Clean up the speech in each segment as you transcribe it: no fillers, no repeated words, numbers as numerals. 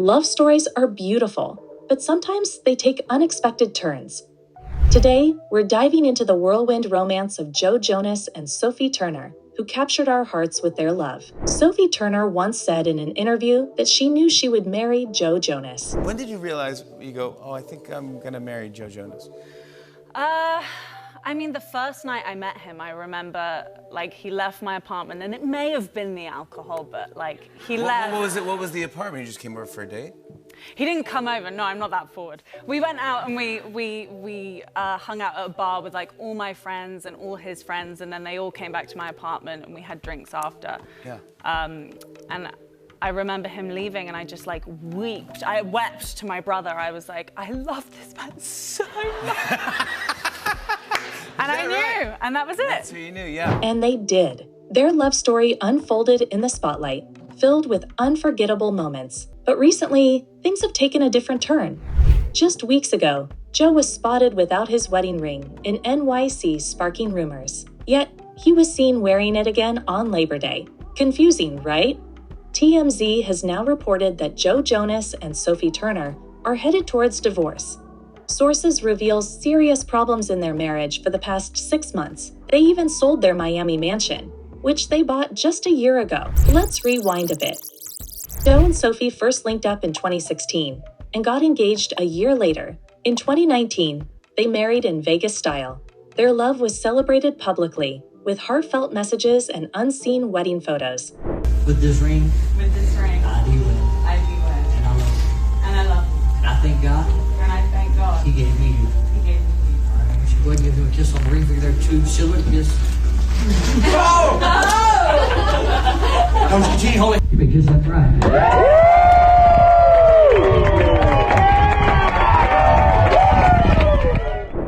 Love stories are beautiful, but sometimes they take unexpected turns. Today, we're diving into the whirlwind romance of Jonas and Sophie Turner, who captured our hearts with their love. Sophie Turner once said in an interview that she knew she would marry Jonas. When did you realize, you go, oh, I think I'm gonna marry Jonas? I mean, the first night I met him, I remember, like, he left my apartment, and it may have been the alcohol, but, like, he left. What was the apartment? You just came over for a date? He didn't come over. No, I'm not that forward. We went out and we hung out at a bar with, like, all my friends and all his friends, and then they all came back to my apartment, and we had drinks after. Yeah. And I remember him leaving, and I just, like, wept. I wept to my brother. I was like, I love this man so much. And I knew, and that was it. That's who you knew, yeah. And they did. Their love story unfolded in the spotlight, filled with unforgettable moments. But recently, things have taken a different turn. Just weeks ago, Joe was spotted without his wedding ring in NYC, sparking rumors. Yet, he was seen wearing it again on Labor Day. Confusing, right? TMZ has now reported that Jonas and Sophie Turner are headed towards divorce. Sources reveal serious problems in their marriage for the past 6 months. They even sold their Miami mansion, which they bought just a year ago. Let's rewind a bit. Joe and Sophie first linked up in 2016 and got engaged a year later. In 2019, they married in Vegas style. Their love was celebrated publicly with heartfelt messages and unseen wedding photos. With this ring, I do win. I do win. And I love you. And I love you. And I thank God And I thank God He gave me you. he gave me you. All right, we should go ahead and give him a kiss on the ring for their 2 silver kiss. Oh! No, continue holding. You may kiss that bride.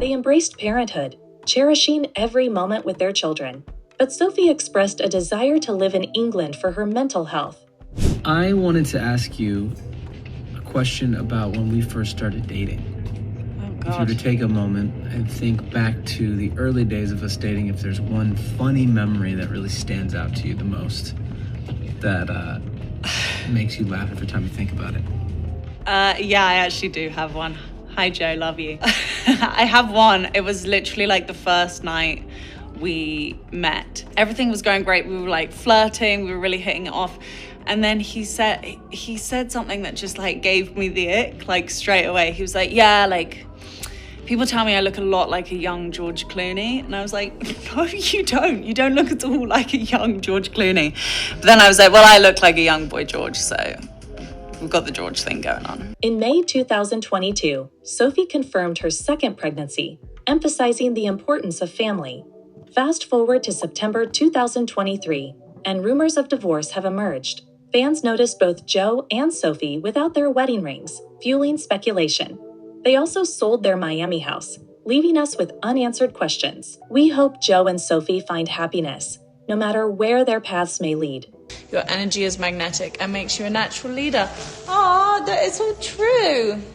They embraced parenthood, cherishing every moment with their children. But Sophie expressed a desire to live in England for her mental health. I wanted to ask you a question about when we first started dating. Oh, If you were to take a moment and think back to the early days of us dating, if there's one funny memory that really stands out to you the most, that makes you laugh every time you think about it. Yeah, I actually do have one. Hi, Joe, love you. I have one. It was literally like the first night we met. Everything was going great. We were like flirting. We were really hitting it off. And then he said something that just like gave me the ick, like straight away. He was like, yeah, like, people tell me I look a lot like a young George Clooney. And I was like, no, you don't. You don't look at all like a young George Clooney. But then I was like, well, I look like a young boy George, so we've got the George thing going on. In May 2022, Sophie confirmed her second pregnancy, emphasizing the importance of family. Fast forward to September 2023, and rumors of divorce have emerged. Fans noticed both Joe and Sophie without their wedding rings, fueling speculation. They also sold their Miami house, leaving us with unanswered questions. We hope Joe and Sophie find happiness, no matter where their paths may lead. Your energy is magnetic and makes you a natural leader. Ah, that is all true.